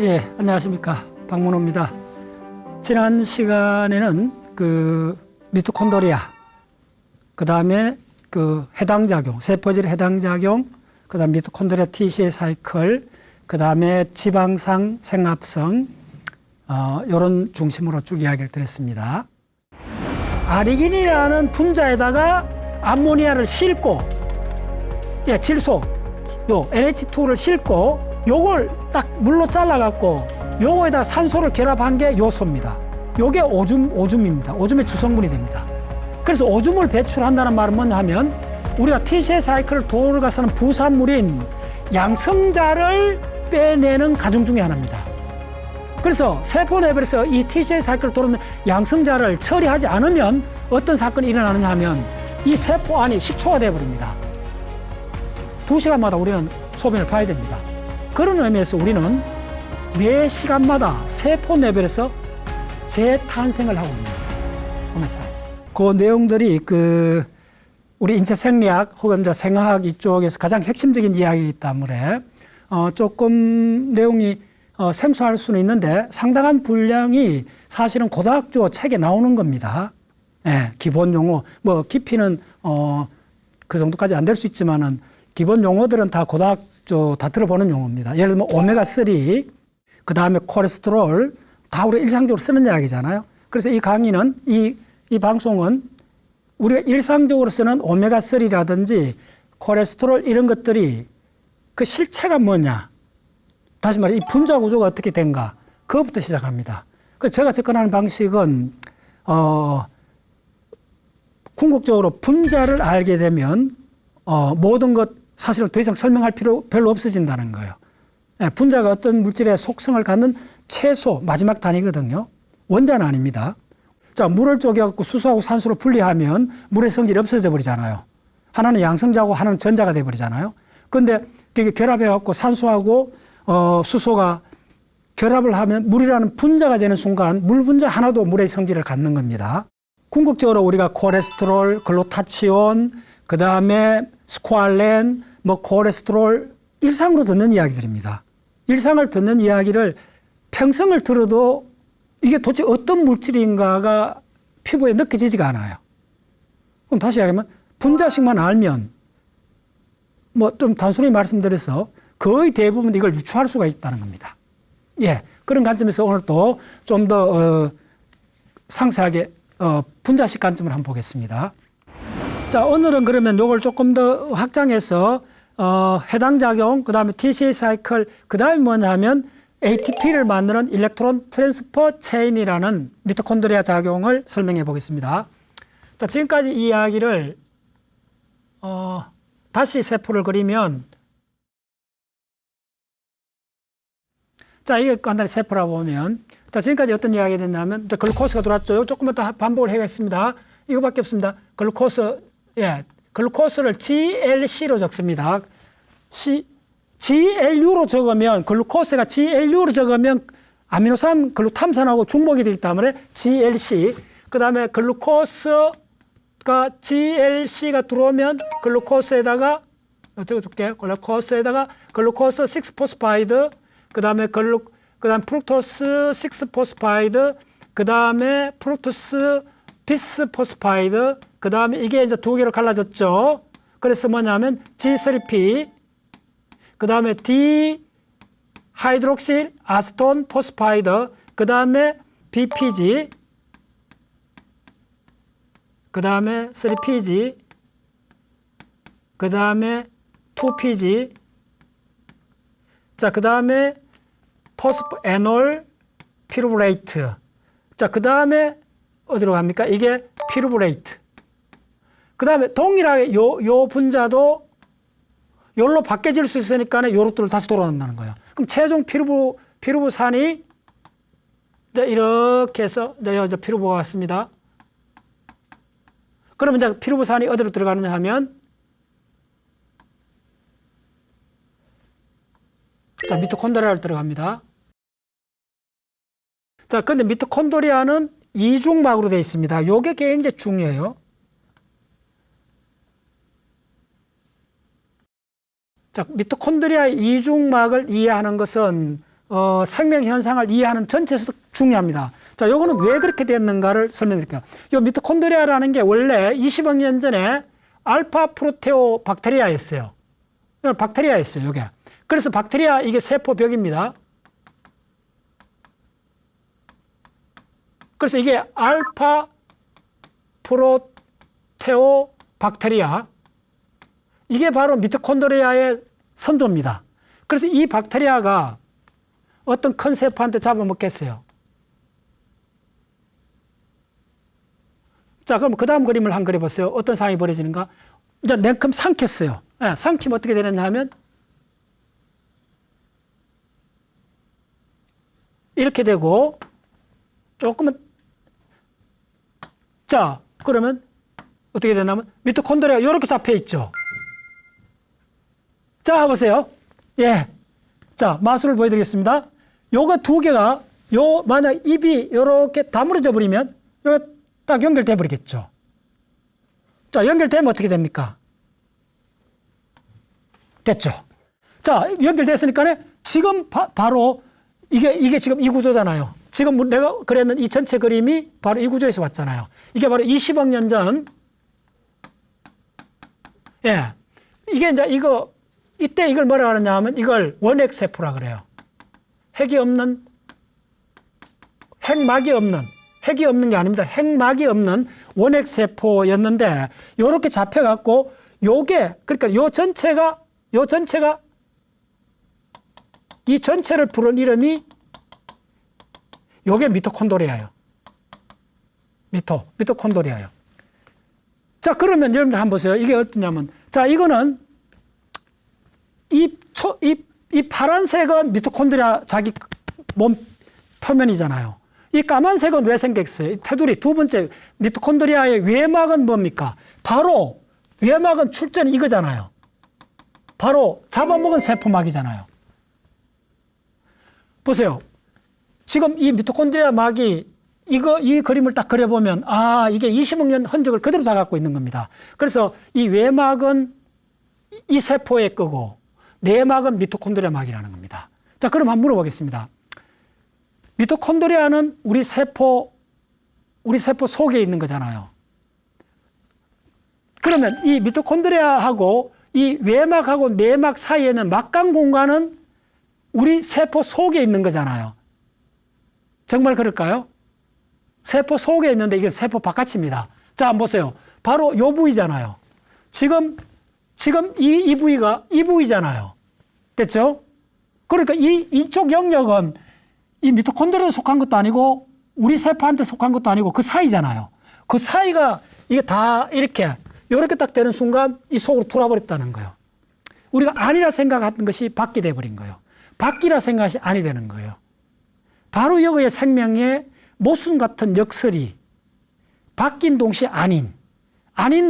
예, 안녕하십니까. 박문호입니다. 지난 시간에는 미토콘드리아, 그 다음에 해당 작용, 세포질 해당 작용, 그 다음 미토콘드리아 TCA 사이클, 그 다음에 지방상 생합성, 요런 중심으로 쭉 이야기를 드렸습니다. 아리긴이라는 분자에다가 암모니아를 싣고, 예, 질소, 요 NH2를 싣고, 요걸 딱 물로 잘라갖고, 요거에다 산소를 결합한 게 요소입니다. 요게 오줌입니다. 오줌의 주성분이 됩니다. 그래서 오줌을 배출한다는 말은 뭐냐 하면, 우리가 TCA 사이클을 돌아가서는 부산물인 양성자를 빼내는 과정 중에 하나입니다. 그래서 세포 내부에서 이 TCA 사이클을 돌아오는 양성자를 처리하지 않으면 어떤 사건이 일어나느냐 하면 이 세포 안이 식초가 되어버립니다. 2시간마다 우리는 소변을 봐야 됩니다. 그런 의미에서 우리는 매 시간마다 세포 내부에서 재탄생을 하고 있는 겁니다. 그 내용들이 우리 인체 생리학 혹은 생화학 이쪽에서 가장 핵심적인 이야기이기 때문에 조금 내용이 생소할 수는 있는데 상당한 분량이 사실은 고등학교 책에 나오는 겁니다. 예, 기본 용어, 뭐 깊이는 그 정도까지 안 될 수 있지만은 기본 용어들은 다 고등학교 다 들어보는 용어입니다. 예를 들면 오메가3, 그 다음에 콜레스테롤, 다 우리가 일상적으로 쓰는 이야기잖아요. 그래서 이 강의는, 이 방송은 우리가 일상적으로 쓰는 오메가3라든지 콜레스테롤 이런 것들이 그 실체가 뭐냐, 다시 말해 이 분자 구조가 어떻게 된가, 그것부터 시작합니다. 그래서 제가 접근하는 방식은 궁극적으로 분자를 알게 되면 모든 것 사실은 더 이상 설명할 필요 별로 없어진다는 거예요. 예, 분자가 어떤 물질의 속성을 갖는 최소 마지막 단위거든요. 원자는 아닙니다. 자, 물을 쪼개갖고 수소하고 산소로 분리하면 물의 성질이 없어져 버리잖아요. 하나는 양성자고 하나는 전자가 돼 버리잖아요. 그런데 그게 결합해갖고 산소하고 수소가 결합을 하면 물이라는 분자가 되는 순간 물 분자 하나도 물의 성질을 갖는 겁니다. 궁극적으로 우리가 콜레스테롤, 글루타치온, 그 다음에 스쿠알렌, 콜레스테롤, 일상으로 듣는 이야기들입니다. 일상을 듣는 이야기를 평생을 들어도 이게 도대체 어떤 물질인가가 피부에 느껴지지가 않아요. 그럼 다시 이야기하면 분자식만 알면 좀 단순히 말씀드려서 거의 대부분 이걸 유추할 수가 있다는 겁니다. 예, 그런 관점에서 오늘 또 좀 더 상세하게 분자식 관점을 한번 보겠습니다. 자, 오늘은 그러면 이걸 조금 더 확장해서 해당 작용, 그 다음에 TCA 사이클, 그 다음에 뭐냐면 ATP를 만드는 일렉트론 트랜스퍼 체인이라는 미토콘드리아 작용을 설명해 보겠습니다. 자, 지금까지 이 이야기를 다시 세포를 그리면, 자, 이게 간단히 세포라고 보면, 자, 지금까지 어떤 이야기가 됐냐면, 글루코스가 들어왔죠. 조금만 더 반복을 해야겠습니다. 이거밖에 없습니다. 글루코스를 GLC로 적습니다. GLU로 적으면, 글루코스가 GLU로 적으면 아미노산 글루탐산하고 중복이 되기 때문에 GLC. 그 다음에 글루코스가 GLC가 들어오면 글루코스에다가, 적어줄게요. 글루코스 6포스파이드, 그 다음에 프룩토스 6포스파이드, 그 다음에 프룩토스 비스포스파이드, 그 다음에 이게 이제 두 개로 갈라졌죠. 그래서 뭐냐면 G3P, 그 다음에 디하이드록실 아세톤 포스파이드, 그 다음에 BPG, 그 다음에 3PG, 그 다음에 2PG, 자, 그 다음에 포스프에놀 피루브레이트, 자, 그 다음에 어디로 갑니까? 이게 피루브레이트. 그 다음에 동일하게 요 분자도 요로 바뀌어질 수 있으니까 요것들을 다시 돌아온다는 거예요. 그럼 최종 피루브산이 이제 이렇게 해서 이제 피루브가 왔습니다. 그러면 이제 피루브산이 어디로 들어가느냐 하면, 자, 미토콘드리아로 들어갑니다. 자, 근데 미토콘드리아는 이중막으로 되어 있습니다. 요게 굉장히 중요해요. 자, 미토콘드리아의 이중막을 이해하는 것은 생명 현상을 이해하는 전체에서도 중요합니다. 자, 요거는 왜 그렇게 됐는가를 설명드릴게요. 요 미토콘드리아라는 게 원래 20억 년 전에 알파 프로테오 박테리아였어요. 박테리아였어요, 요게. 그래서 박테리아 이게 세포벽입니다. 그래서 이게 알파 프로테오 박테리아, 이게 바로 미토콘드리아의 선조입니다. 그래서 이 박테리아가 어떤 큰 세포한테 잡아먹겠어요. 자, 그럼 그 다음 그림을 한 그려보세요. 어떤 상황이 벌어지는가? 이제 냉큼 삼켰어요. 네, 삼키면 어떻게 되느냐 하면 이렇게 되고, 조금은, 자, 그러면 어떻게 되냐면 미토콘드리아가 이렇게 잡혀 있죠. 자, 보세요. 예. 자, 마술을 보여드리겠습니다. 요거 두 개가, 만약 입이 이렇게 다물어져 버리면, 요거 딱 연결돼 버리겠죠. 자, 연결되면 어떻게 됩니까? 됐죠. 자, 연결됐으니까 지금 바로 이게 지금 이 구조잖아요. 지금 내가 그렸는 이 전체 그림이 바로 이 구조에서 왔잖아요. 이게 바로 20억 년 전, 예. 이게 이제 이때 이걸 뭐라 하느냐 하면 이걸 원핵세포라 그래요. 핵이 없는, 핵막이 없는 게 아닙니다. 핵막이 없는 원핵세포였는데, 요렇게 잡혀갖고, 그러니까 요 전체가, 이 전체를 부른 이름이 요게 미토콘드리아예요. 미토콘드리아예요. 자, 그러면 여러분들 한번 보세요. 이게 어떠냐면, 자, 이거는 이 파란색은 미토콘드리아 자기 몸 표면이잖아요. 이 까만색은 왜 생겼어요? 테두리 두 번째 미토콘드리아의 외막은 뭡니까? 바로 외막은 출전이 이거잖아요. 바로 잡아먹은 세포막이잖아요. 보세요. 지금 이 미토콘드리아 막이 이 그림을 딱 그려보면, 이게 20억 년 흔적을 그대로 다 갖고 있는 겁니다. 그래서 이 외막은 이 세포의 거고, 내막은 미토콘드리아 막이라는 겁니다. 자, 그럼 한번 물어보겠습니다. 미토콘드리아는 우리 세포 속에 있는 거잖아요. 그러면 이 미토콘드리아하고 이 외막하고 내막 사이에는 막강 공간은 우리 세포 속에 있는 거잖아요. 정말 그럴까요? 세포 속에 있는데 이게 세포 바깥입니다. 자, 한번 보세요. 바로 요 부위잖아요. 지금 이 부위가 이 부위잖아요. 됐죠? 그러니까 이쪽 영역은 이 미토콘드리아에 속한 것도 아니고 우리 세포한테 속한 것도 아니고 그 사이잖아요. 그 사이가 이게 다 이렇게 딱 되는 순간 이 속으로 돌아버렸다는 거예요. 우리가 아니라 생각했던 것이 밖이 돼버린 거예요. 밖이라 생각이 아니 되는 거예요. 바로 여기에 생명의 모순 같은 역설이 바뀐 동시에 아닌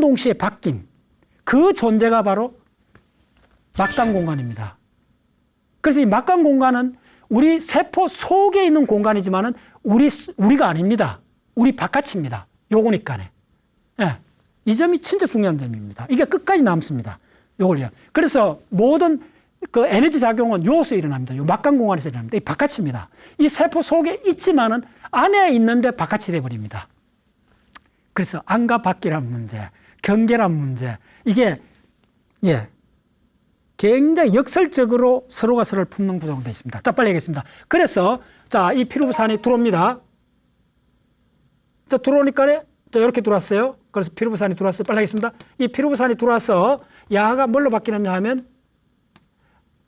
동시에 바뀐 그 존재가 바로 막강 공간입니다. 그래서 이 막강 공간은 우리 세포 속에 있는 공간이지만은 우리가 아닙니다. 우리 바깥입니다. 요거니까네. 예. 이 점이 진짜 중요한 점입니다. 이게 끝까지 남습니다. 요걸요. 그래서 모든 그 에너지 작용은 요소에 일어납니다. 요 막강 공간에서 일어납니다. 이 바깥입니다. 이 세포 속에 있지만은 안에 있는데 바깥이 돼버립니다. 그래서 안과 밖이란 문제, 경계란 문제, 이게 굉장히 역설적으로 서로가 서로를 품는 구조가 되어 있습니다. 자, 빨리 하겠습니다. 그래서 자, 이 피루부산이 들어옵니다. 자, 들어오니까 이렇게 들어왔어요. 그래서 피루부산이 들어왔어요. 빨리 하겠습니다. 이 피루부산이 들어와서 야가 뭘로 바뀌느냐 하면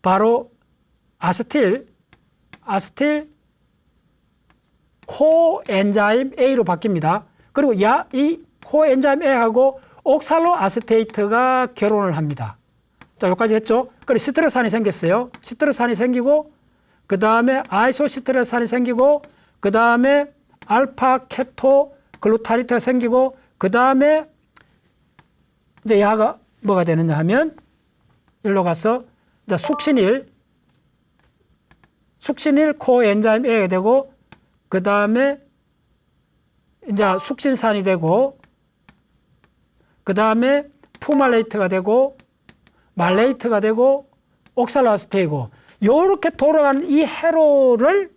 바로 아세틸 코엔자임 A로 바뀝니다. 그리고 이 코엔자임 A하고 옥살로 아세테이트가 결혼을 합니다. 자, 여기까지 했죠. 그리고 시트르산이 생겼어요. 시트르산이 생기고, 그 다음에 아이소시트르산이 생기고, 그 다음에 알파 케토 글루타리트가 생기고, 그 다음에 이제 야가 뭐가 되느냐 하면 일로 가서 이제 숙신일 코엔자임 A가 되고, 그 다음에 이제 숙신산이 되고, 그 다음에 푸말레이트가 되고, 말레이트가 되고, 옥살로아세테이고, 요렇게 돌아가는 이 회로를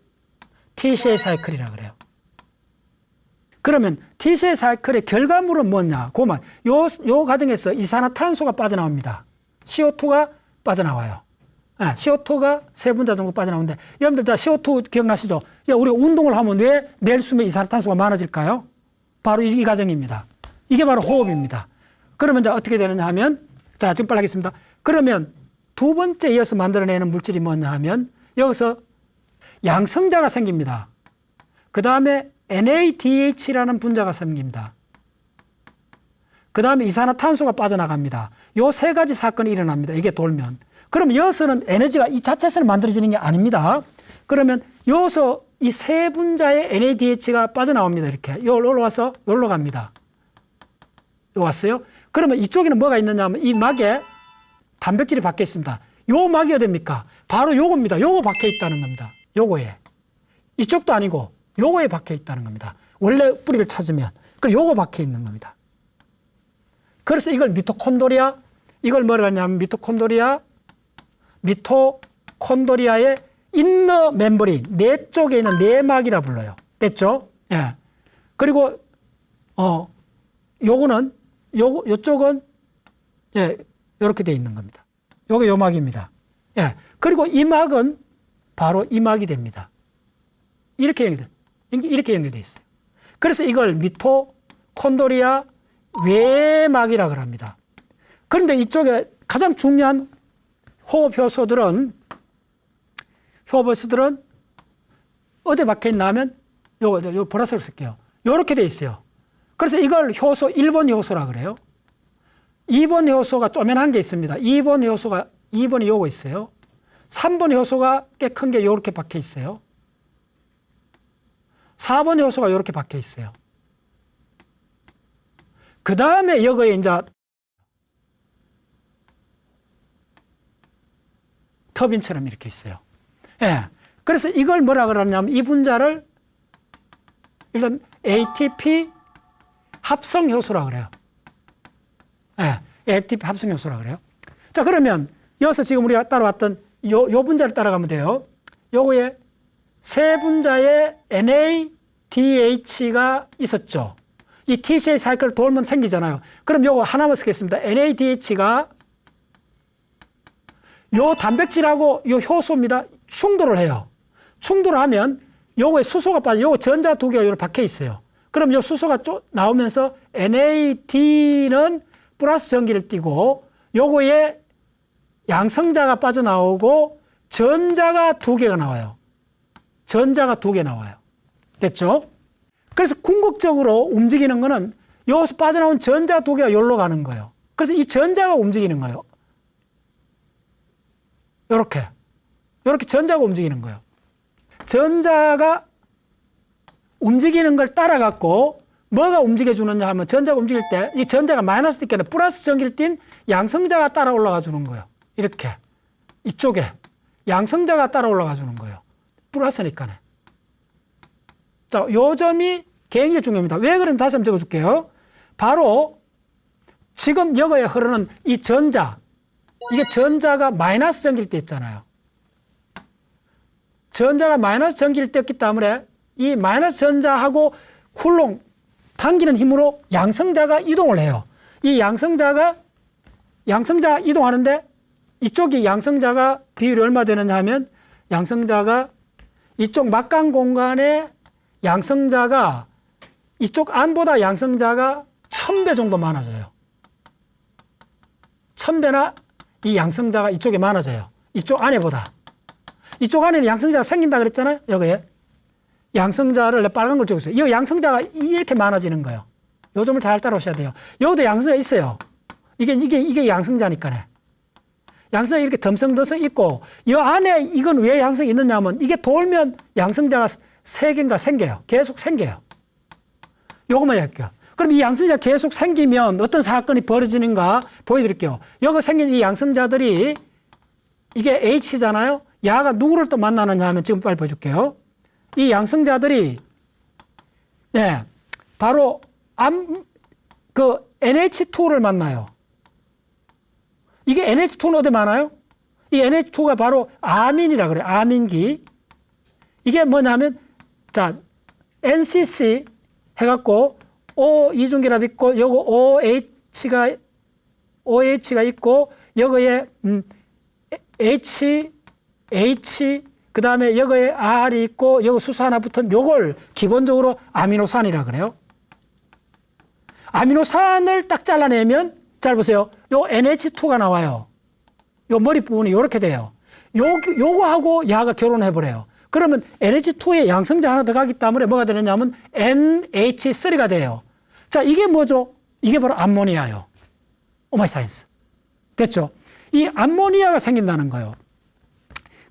TCA 사이클이라 그래요. 그러면 TCA 사이클의 결과물은 뭐냐? 그만 요 과정에서 이산화탄소가 빠져나옵니다. CO2가 빠져나와요. CO2가 세 분자 정도 빠져나오는데, 여러분들 자 CO2 기억나시죠? 야, 우리가 운동을 하면 왜 내 숨에 이산화탄소가 많아질까요? 바로 이 과정입니다. 이게 바로 호흡입니다. 그러면 자 어떻게 되느냐 하면, 자 지금 빨리 하겠습니다. 그러면 두 번째 이어서 만들어내는 물질이 뭐냐 하면, 여기서 양성자가 생깁니다. 그 다음에 NADH라는 분자가 생깁니다. 그 다음에 이산화탄소가 빠져나갑니다. 요 세 가지 사건이 일어납니다. 이게 돌면. 그럼 여기서는 에너지가 이 자체에서는 만들어지는 게 아닙니다. 그러면 여기서 이 세 분자의 NADH가 빠져나옵니다. 이렇게. 여기로 올라와서 여기로 갑니다. 요 왔어요? 그러면 이쪽에는 뭐가 있느냐 하면 이 막에 단백질이 박혀 있습니다. 요 막이 어딥니까? 바로 요겁니다. 요거 박혀 있다는 겁니다. 요거에. 이쪽도 아니고 요거에 박혀 있다는 겁니다. 원래 뿌리를 찾으면. 그리고 요거 박혀 있는 겁니다. 그래서 이걸 미토콘드리아, 이걸 뭐라 하냐면 미토콘드리아의 인너 멤브레인, 내 쪽에 있는 내막이라 불러요. 됐죠? 예. 그리고 요쪽은 예, 요렇게 돼 있는 겁니다. 요게 요 막입니다. 예. 그리고 이 막은 바로 이 막이 됩니다. 이렇게 연결돼 있어요. 그래서 이걸 미토콘드리아 외막이라고 합니다. 그런데 이쪽에 가장 중요한 호흡 효소들은 어디에 박혀 있나 하면 요 보라색으로 쓸게요. 요렇게 돼 있어요. 그래서 이걸 효소 1번 효소라 그래요. 2번 효소가 쪼맨한 게 있습니다. 2번이 요거 있어요. 3번 효소가 꽤 큰 게 요렇게 박혀 있어요. 4번 효소가 요렇게 박혀 있어요. 그 다음에 여기에 이제 터빈처럼 이렇게 있어요. 예. 그래서 이걸 뭐라 그러냐면 이 분자를 일단 ATP 합성 효소라 그래요. 예. ATP 합성 효소라 그래요. 자, 그러면 여기서 지금 우리가 따라왔던 요 분자를 따라가면 돼요. 요거에 세 분자의 NADH가 있었죠. 이 TCA 사이클을 돌면 생기잖아요. 그럼 요거 하나만 쓰겠습니다. NADH가 요 단백질하고 요 효소입니다. 충돌을 해요. 충돌을 하면 요거에 수소가 빠져, 요거 전자 두 개가 요렇게 박혀 있어요. 그럼 요 수소가 나오면서 NAD는 플러스 전기를 띠고 요거에 양성자가 빠져나오고 전자가 두 개가 나와요. 전자가 두 개 나와요. 됐죠? 그래서 궁극적으로 움직이는 거는 여기서 빠져나온 전자 두 개가 여기로 가는 거예요. 그래서 이 전자가 움직이는 거예요. 요렇게 전자가 움직이는 거예요. 전자가 움직이는 걸 따라갖고 뭐가 움직여주느냐 하면 전자가 움직일 때 이 전자가 마이너스 띠게 아니라 플러스 전기를 띤 양성자가 따라 올라가 주는 거예요. 이렇게. 이쪽에 양성자가 따라 올라가 주는 거예요. 플러스니까네. 자, 요 점이 굉장히 중요합니다. 왜 그런지 다시 한번 적어줄게요. 바로 지금 여기에 흐르는 이 전자, 이게 전자가 마이너스 전기일 때 있잖아요. 전자가 마이너스 전기일 때였기 때문에 이 마이너스 전자하고 쿨롱, 당기는 힘으로 양성자가 이동을 해요. 이 양성자가 이동하는데 이쪽이 양성자가 비율이 얼마 되느냐 하면 양성자가 이쪽 막강 공간에 양성자가 이쪽 안보다 양성자가 1000배 정도 많아져요. 1000배나 이 양성자가 이쪽에 많아져요. 이쪽 안에보다. 이쪽 안에는 양성자가 생긴다 그랬잖아요. 여기에. 양성자를 빨간 걸 적었어요. 이 양성자가 이렇게 많아지는 거예요. 요 점을 잘 따라오셔야 돼요. 여기도 양성자 있어요. 이게 양성자니까네. 양성자 이렇게 덤성덤성 있고, 이 안에 이건 왜 양성이 있느냐 하면 이게 돌면 양성자가 3개인가 생겨요. 계속 생겨요. 요것만 할게요. 그럼 이 양성자가 계속 생기면 어떤 사건이 벌어지는가 보여드릴게요. 여기 생긴 이 양성자들이 이게 H잖아요. 야가 누구를 또 만나느냐 하면 지금 빨리 보여줄게요. 이 양성자들이 네, 바로 NH2를 만나요. 이게 NH2는 어디 많아요? 이 NH2가 바로 아민이라 그래요. 아민기. 이게 뭐냐면, 자, NCC 해갖고, O 이중결합 있고, 요거 OH가 있고, 여기에, H, 그 다음에 여기에 R이 있고, 여기 수소 하나 붙은 요걸 기본적으로 아미노산이라 그래요. 아미노산을 딱 잘라내면, 잘 보세요. 요 NH2가 나와요. 요 머리 부분이 요렇게 돼요. 요거하고 야가 결혼해버려요. 그러면 NH2에 양성자 하나 더 가기 때문에 뭐가 되느냐면 NH3가 돼요. 자, 이게 뭐죠? 이게 바로 암모니아예요. 오마이 사이언스. 됐죠? 이 암모니아가 생긴다는 거예요.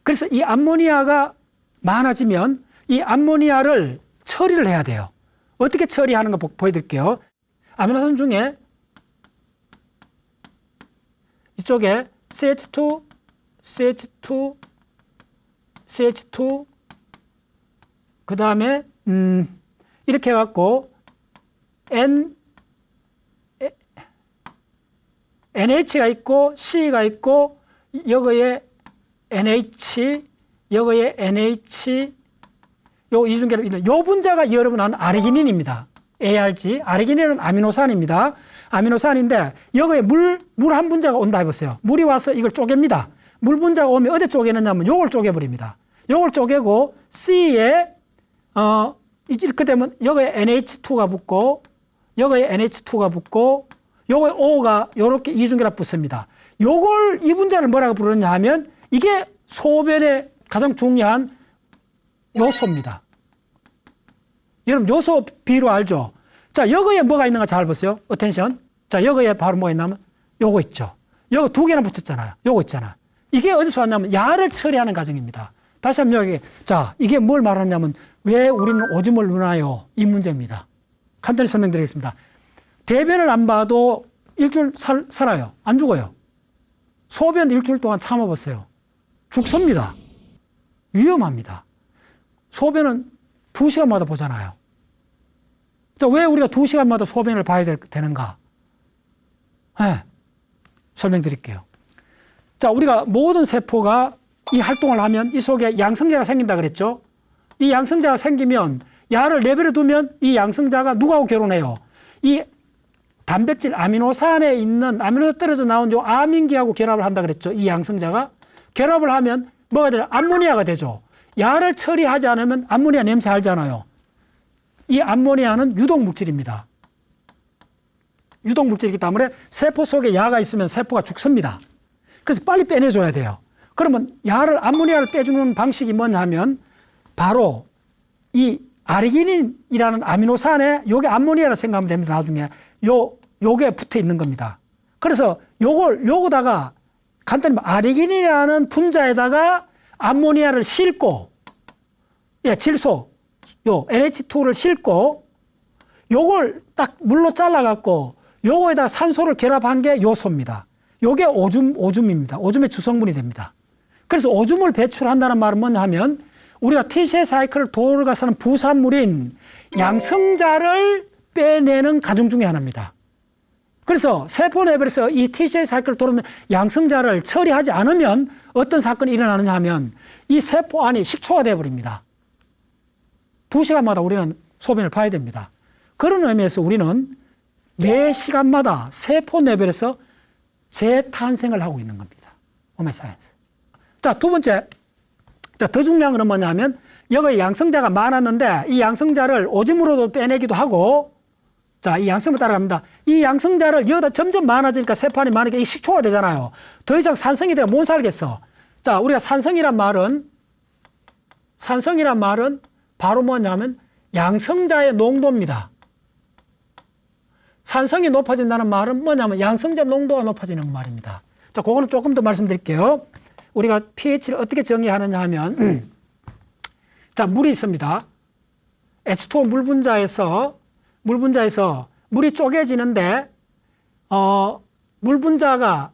그래서 이 암모니아가 많아지면 이 암모니아를 처리를 해야 돼요. 어떻게 처리하는 거 보여드릴게요. 아미노산 중에 이쪽에 CH2, 그 다음에 이렇게 해갖고 NH가 있고 C가 있고 여기에 NH, 여기에 NH, 요 이중결합 있는 요 분자가 여러분 아는 아르기닌입니다. ARG, 아르기닌은 아미노산입니다. 아미노산인데 여기에 물 한 분자가 온다 해보세요. 물이 와서 이걸 쪼갭니다. 물 분자가 오면 어디 쪼개느냐면 요걸 쪼개버립니다. 요걸 쪼개고 C에 이렇게 되면 여기에 NH2가 붙고 여기에 NH2가 붙고 요거에 O가 요렇게 이중결합 붙습니다. 요걸 이 분자를 뭐라고 부르느냐 하면 이게 소변의 가장 중요한 요소입니다. 여러분 요소 비로 알죠? 자, 여기에 뭐가 있는가 잘 보세요. 어텐션. 자, 여기에 바로 뭐가 있냐면 요거 있죠. 요거 두 개나 붙였잖아요. 요거 있잖아. 이게 어디서 왔냐면 야를 처리하는 과정입니다. 다시 한번 여기. 자, 이게 뭘 말하냐면 왜 우리는 오줌을 누나요? 이 문제입니다. 간단히 설명드리겠습니다. 대변을 안 봐도 일주일 살아요. 안 죽어요. 소변 일주일 동안 참아보세요. 죽습니다. 위험합니다. 소변은 2시간마다 보잖아요. 자, 왜 우리가 2시간마다 소변을 봐야 되는가? 네, 설명드릴게요. 자, 우리가 모든 세포가 이 활동을 하면 이 속에 양성자가 생긴다 그랬죠? 이 양성자가 생기면 야를 내버려 두면 이 양성자가 누구하고 결혼해요? 이 단백질 아미노산에 있는 아미노산 떨어져 나온 요 아민기하고 결합을 한다 그랬죠? 이 양성자가 결합을 하면 뭐가 돼요? 암모니아가 되죠. 야를 처리하지 않으면 암모니아 냄새 알잖아요. 이 암모니아는 유독물질입니다. 유독물질이기 때문에 세포 속에 야가 있으면 세포가 죽습니다. 그래서 빨리 빼내줘야 돼요. 그러면 암모니아를 빼주는 방식이 뭐냐 하면 바로 이 아르기닌이라는 아미노산에 요게 암모니아라 생각하면 됩니다. 나중에 요게 붙어 있는 겁니다. 그래서 요거다가 간단히 아르기닌이라는 분자에다가 암모니아를 싣고 질소 요 NH2를 싣고 요걸 딱 물로 잘라갖고 요거에다 산소를 결합한 게 요소입니다. 요게 오줌입니다. 오줌의 주성분이 됩니다. 그래서 오줌을 배출한다는 말은 뭐냐 하면 우리가 TCA 사이클을 돌아가서는 부산물인 양성자를 빼내는 과정 중에 하나입니다. 그래서 세포 레벨에서 이 TCA 사이클을 돌아는 양성자를 처리하지 않으면 어떤 사건이 일어나느냐 하면 이 세포 안이 식초가 되어버립니다. 2시간마다 우리는 소변을 봐야 됩니다. 그런 의미에서 우리는 매 시간마다 세포 레벨에서 재탄생을 하고 있는 겁니다. 오메 사이언스. 자, 두 번째. 자, 더 중요한 건 뭐냐 하면 여기 양성자가 많았는데 이 양성자를 오줌으로도 빼내기도 하고 자, 이 양성을 따라갑니다. 이 양성자를 여기다 점점 많아지니까 세포 안이 많으니까 이 식초가 되잖아요. 더 이상 산성이 되어 못 살겠어. 자, 우리가 산성이란 말은 바로 뭐냐면 양성자의 농도입니다. 산성이 높아진다는 말은 뭐냐면 양성자 농도가 높아지는 말입니다. 자, 그거는 조금 더 말씀드릴게요. 우리가 pH를 어떻게 정의하느냐 하면 자, 물이 있습니다. H2O 물 분자에서 물이 쪼개지는데 물 분자가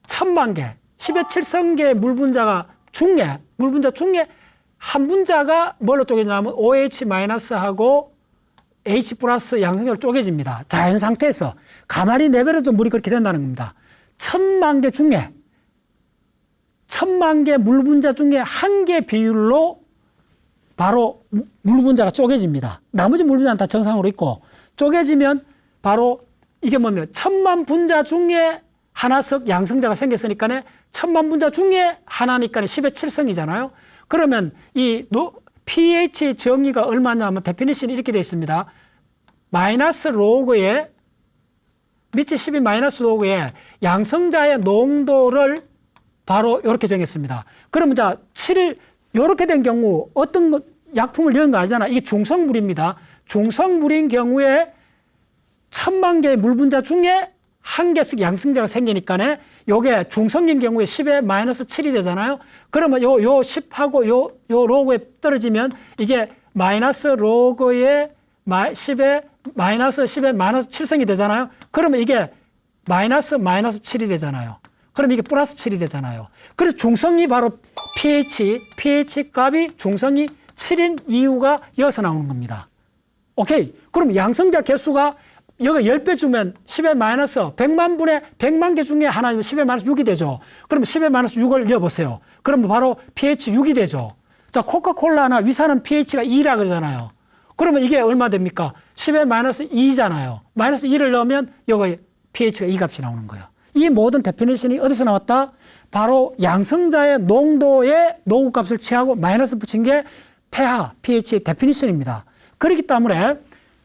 1000만 개, 10의 7성개의 물 분자 중에 한 분자가 뭘로 쪼개지냐면 OH-하고 H 플러스 양성자로 쪼개집니다. 자연 상태에서 가만히 내버려도 물이 그렇게 된다는 겁니다. 1000만 개 중에 1000만 개 물 분자 중에 1개 비율로 바로 물 분자가 쪼개집니다. 나머지 물 분자는 다 정상으로 있고 쪼개지면 바로 이게 뭐냐면 1000만 분자 중에 하나씩 양성자가 생겼으니까 1000만 분자 중에 하나니까 10의 7성이잖아요. 그러면 이 pH 정의가 얼마냐 하면 데피니션이 이렇게 되어 있습니다. 마이너스 로그에 밑에 10이 마이너스 로그에 양성자의 농도를 바로 이렇게 정했습니다. 그러면 자 7 이렇게 된 경우 어떤 약품을 넣은 거 아니잖아. 이게 중성물입니다. 중성물인 경우에 1000만 개의 물 분자 중에 1개씩 양성자가 생기니까 요게 중성인 경우에 10에 마이너스 7이 되잖아요. 그러면 요 10하고 요 로그에 떨어지면 이게 마이너스 로그에 10에 마이너스 10에 마이너스 7성이 되잖아요. 그러면 이게 마이너스 7이 되잖아요. 그럼 이게 플러스 7이 되잖아요. 그래서 중성이 바로 pH 값이 중성이 7인 이유가 여기서 나오는 겁니다. 오케이. 그럼 양성자 개수가 여기 10배 주면 10의 마이너스 100만 분의 100만 개 중에 하나면 10의 마이너스 6이 되죠. 그러면 10의 마이너스 6을 넣어보세요. 그러면 바로 pH 6이 되죠. 자, 코카콜라나 위산은 pH가 2라 그러잖아요. 그러면 이게 얼마 됩니까? 10의 마이너스 2잖아요. 마이너스 2를 넣으면 여기 pH가 2 값이 나오는 거예요. 이 모든 데피니션이 어디서 나왔다? 바로 양성자의 농도의 노후 값을 취하고 마이너스 붙인 게 pH의 데피니션입니다. 그렇기 때문에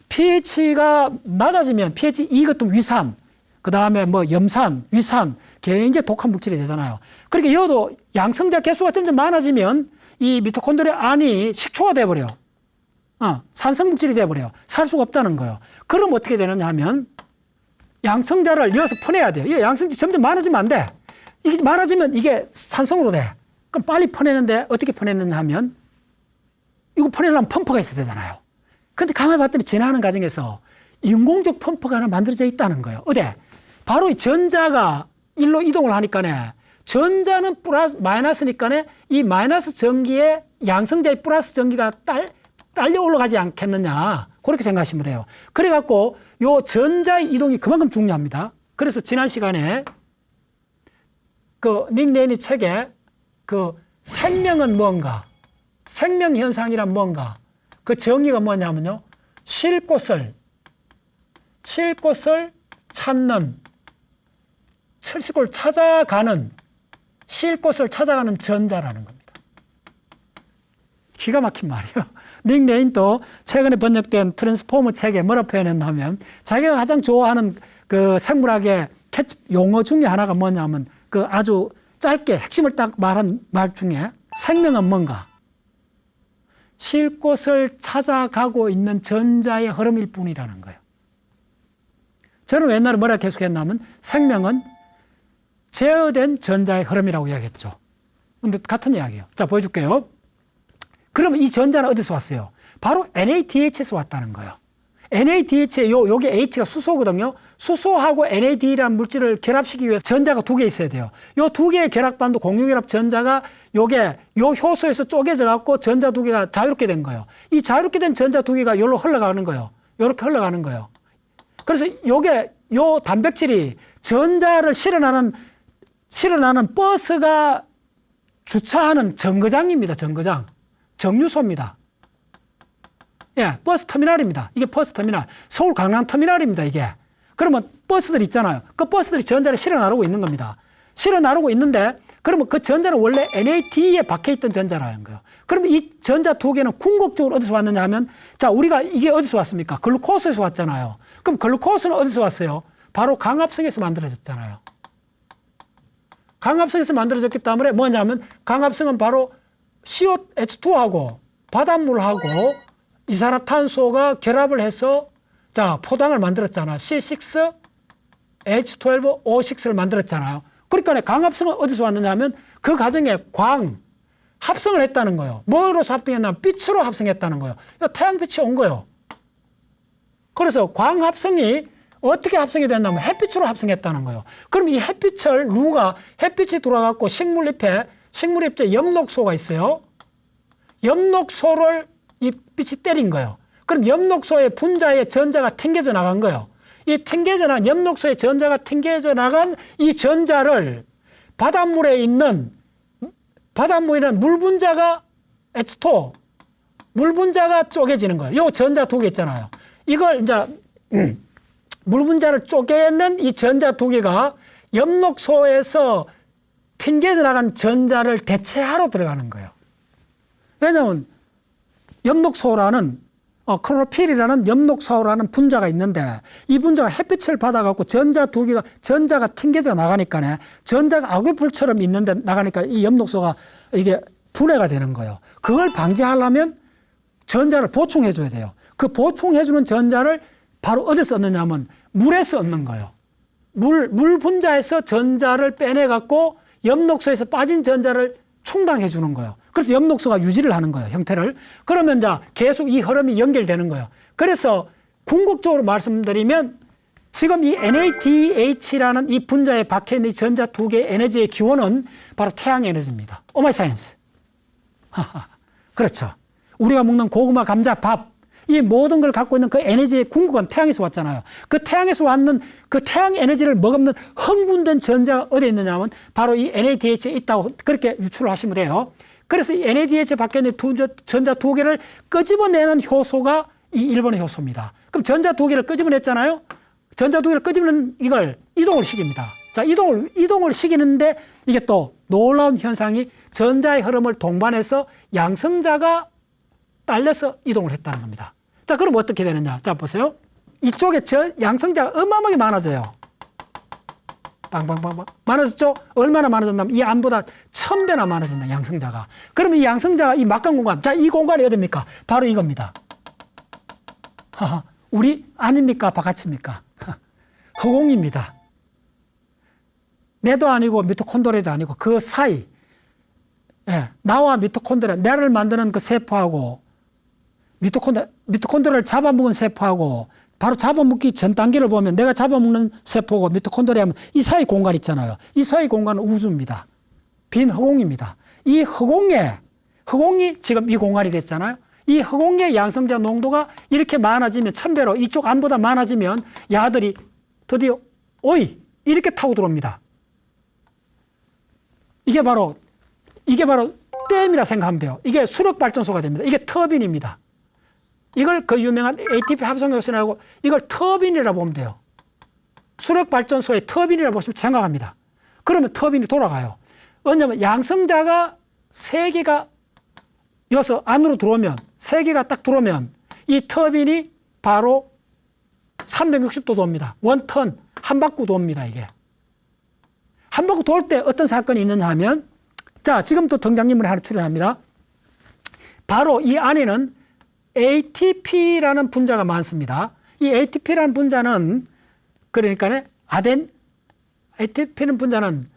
pH가 낮아지면 pH 2 같은 위산, 그 다음에 뭐 염산, 위산, 굉장히 독한 물질이 되잖아요. 그러니까 이것도 양성자 개수가 점점 많아지면 이 미토콘드리아 안이 식초가 돼버려. 산성 물질이 돼버려요. 살 수가 없다는 거예요. 그럼 어떻게 되느냐 하면 양성자를 이어서 퍼내야 돼요. 이 양성자 점점 많아지면 안 돼. 이게 많아지면 이게 산성으로 돼. 그럼 빨리 퍼내는데 어떻게 퍼내느냐 하면 이거 퍼내려면 펌프가 있어야 되잖아요. 근데 가만히 봤더니 진화하는 과정에서 인공적 펌프가 하나 만들어져 있다는 거예요. 어디? 바로 이 전자가 일로 이동을 하니까 전자는 플러스 마이너스니까 이 마이너스 전기에 양성자의 플러스 전기가 딸려 올라가지 않겠느냐. 그렇게 생각하시면 돼요. 그래갖고 요 전자의 이동이 그만큼 중요합니다. 그래서 지난 시간에 그 닉네인의 책에 그 생명은 뭔가, 생명현상이란 뭔가, 그 정의가 뭐냐면요. 쉴 곳을 찾는, 쉴 곳을 찾아가는, 쉴 곳을 찾아가는 전자라는 겁니다. 기가 막힌 말이에요. 닉네인도 최근에 번역된 트랜스포머 책에 뭐라 표현했냐면 자기가 가장 좋아하는 그 생물학의 용어 중에 하나가 뭐냐면 그 아주 짧게 핵심을 딱 말한 말 중에 생명은 뭔가? 쉴 곳을 찾아가고 있는 전자의 흐름일 뿐이라는 거예요. 저는 옛날에 뭐라 계속했냐면 생명은 제어된 전자의 흐름이라고 이야기했죠. 근데 같은 이야기예요. 자, 보여줄게요. 그러면 이 전자는 어디서 왔어요? 바로 NADH에서 왔다는 거예요. NADH에 요게 H가 수소거든요. 수소하고 NAD라는 물질을 결합시키기 위해서 전자가 2개 있어야 돼요. 요 2개의 결합반도 공유결합 전자가 요게 요 효소에서 쪼개져 갖고 전자 2개가 자유롭게 된 거예요. 이 자유롭게 된 전자 2개가 요로 흘러가는 거예요. 요렇게 흘러가는 거예요. 그래서 요게 요 단백질이 전자를 실어나는 버스가 주차하는 정거장입니다. 정거장. 정류소입니다. 예, 버스 터미널입니다. 이게 버스 터미널. 서울 강남 터미널입니다, 이게. 그러면 버스들 있잖아요. 그 버스들이 전자를 실어 나르고 있는 겁니다. 실어 나르고 있는데, 그러면 그 전자는 원래 NAD에 박혀 있던 전자라는 거예요. 그러면 이 전자 2개는 궁극적으로 어디서 왔느냐 하면, 자, 우리가 이게 어디서 왔습니까? 글루코스에서 왔잖아요. 그럼 글루코스는 어디서 왔어요? 바로 강합성에서 만들어졌잖아요. 강합성에서 만들어졌기 때문에 뭐냐면, 강합성은 바로 COH2하고 바닷물하고 이산화탄소가 결합을 해서 자 포당을 만들었잖아. C6H12O6를 만들었잖아요. 그러니까 강합성은 어디서 왔느냐 하면 그 과정에 합성을 했다는 거예요. 뭐로서 합성했냐면 빛으로 합성했다는 거예요. 태양빛이 온 거예요. 그래서 광합성이 어떻게 합성이 됐냐면 햇빛으로 합성했다는 거예요. 그럼 이 햇빛을 햇빛이 들어와갖고 식물잎에 엽록소가 있어요. 엽록소를 이 빛이 때린 거예요. 그럼 엽록소의 분자의 전자가 튕겨져 나간 거예요. 이 엽록소의 전자가 튕겨져 나간 이 전자를 바닷물에 있는 바닷물이란 물 분자가 H2O, 물 분자가 쪼개지는 거예요. 요 전자 두 개 있잖아요. 이걸 이제 물 분자를 쪼개는 이 전자 두 개가 엽록소에서 튕겨져 나간 전자를 대체하러 들어가는 거예요. 왜냐하면 엽록소라는 클로로필이라는 엽록소라는 분자가 있는데 이 분자가 햇빛을 받아갖고 전자 두 개가 전자가 튕겨져 나가니까 전자가 악유불처럼 있는데 나가니까 이 엽록소가 이게 분해가 되는 거예요. 그걸 방지하려면 전자를 보충해 줘야 돼요. 그 보충해 주는 전자를 바로 어디서 얻느냐 하면 물에서 얻는 거예요. 물 분자에서 전자를 빼내 갖고 엽록소에서 빠진 전자를 충당해 주는 거예요. 그래서 엽록소가 유지를 하는 거예요, 형태를. 그러면 이제 계속 이 흐름이 연결되는 거예요. 그래서 궁극적으로 말씀드리면 지금 이 NADH라는 이 분자에 박혀 있는 이 전자 두 개의 에너지의 기원은 바로 태양 에너지입니다. 오마이 사이언스. 그렇죠. 우리가 먹는 고구마, 감자, 밥, 이 모든 걸 갖고 있는 그 에너지의 궁극은 태양에서 왔잖아요. 그 태양에서 왔는 그 태양 에너지를 머금는 흥분된 전자가 어디에 있느냐 하면 바로 이 NADH에 있다고 그렇게 유출을 하시면 돼요. 그래서 이 NADH 밖에 있는 전자 두 개를 끄집어내는 효소가 이 1번의 효소입니다. 그럼 전자 두 개를 끄집어냈잖아요. 전자 두 개를 끄집어내는 이걸 이동을 시킵니다. 자, 이동을 시키는데 이게 또 놀라운 현상이 전자의 흐름을 동반해서 양성자가 딸려서 이동을 했다는 겁니다. 자, 그럼 어떻게 되느냐? 자, 보세요. 이쪽에 양성자가 어마어마하게 많아져요. 빵빵빵빵. 많아졌죠? 얼마나 많아졌냐면 이 안보다 1000배나 많아진다, 양성자가. 그러면 이 양성자가 이 막강 공간, 자, 이 공간이 어딥니까? 바로 이겁니다. 우리 아닙니까? 바깥입니까? 허공입니다. 내도 아니고 미토콘드리아도 아니고 그 사이, 나와 미토콘드리아, 내를 만드는 그 세포하고 미토콘드리아를 잡아먹은 세포하고 바로 잡아먹기 전 단계를 보면 내가 잡아먹는 세포고 미토콘드리아면 이 사이 공간 있잖아요. 이 사이 공간은 우주입니다. 빈 허공입니다. 이 허공이 지금 이 공간이 됐잖아요. 이 허공의 양성자 농도가 이렇게 많아지면 1000배로 이쪽 안보다 많아지면 야들이 드디어 오이 이렇게 타고 들어옵니다. 이게 바로 댐이라 생각하면 돼요. 이게 수력발전소가 됩니다. 이게 터빈입니다. 이걸 그 유명한 ATP 합성효소라고 이걸 터빈이라고 보면 돼요. 수력발전소의 터빈이라고 보시면 생각합니다. 그러면 터빈이 돌아가요. 왜냐하면 양성자가 3개가 여기서 안으로 들어오면 3개가 딱 들어오면 이 터빈이 바로 360도 돕니다. 원턴 한 바퀴 돕니다. 이게 한 바퀴 돌 때 어떤 사건이 있느냐 하면 자, 지금부터 등장인물이 하나 출연합니다. 바로 이 안에는 ATP라는 분자가 많습니다. 이 ATP라는 분자는 그러니까 ATP는 분자는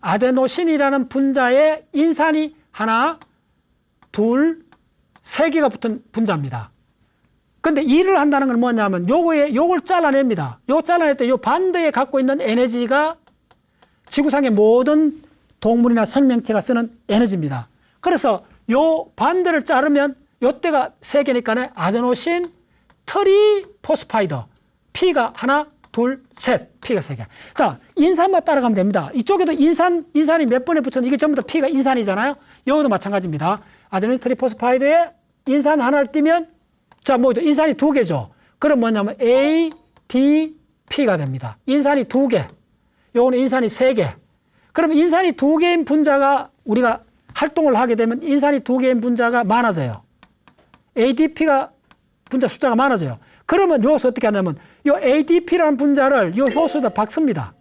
아데노신이라는 분자에 인산이 하나, 둘, 3개가 붙은 분자입니다. 근데 일을 한다는 건 뭐냐면 요걸 잘라냅니다. 요거 잘라낼 때 요 반대에 갖고 있는 에너지가 지구상의 모든 동물이나 생명체가 쓰는 에너지입니다. 그래서 요 반대를 자르면 요때가 3개니까 아데노신 트리포스파이드 P가 하나, 둘, 셋, P가 3개. 자, 인산만 따라가면 됩니다. 이쪽에도 인산이 몇 번에 붙였는데 이게 전부 다 P가 인산이잖아요. 여기도 마찬가지입니다. 아데노신 트리포스파이드에 인산 하나를 띄면 자, 인산이 2개죠. 그럼 뭐냐면 ADP가 됩니다. 인산이 2개. 요거는 인산이 3개. 그러면 인산이 2개인 분자가 우리가 활동을 하게 되면 인산이 2개인 분자가 많아져요. ADP가 분자 숫자가 많아져요. 그러면 여기서 어떻게 하냐면 요 ADP라는 분자를 요 효소에다 박습니다.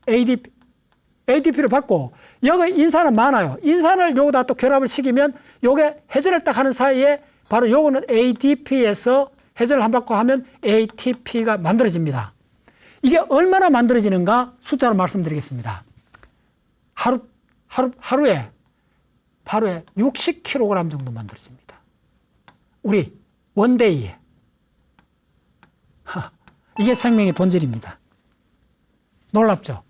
ADP를 받고 여기 인산은 많아요. 인산을 요거다 또 결합을 시키면 요게 해제를 딱 하는 사이에 바로 요거는 ADP에서 해제를 한 바퀴 하면 ATP가 만들어집니다. 이게 얼마나 만들어지는가 숫자로 말씀드리겠습니다. 하루에 60kg 정도 만들어집니다. 우리 원데이에. 이게 생명의 본질입니다. 놀랍죠?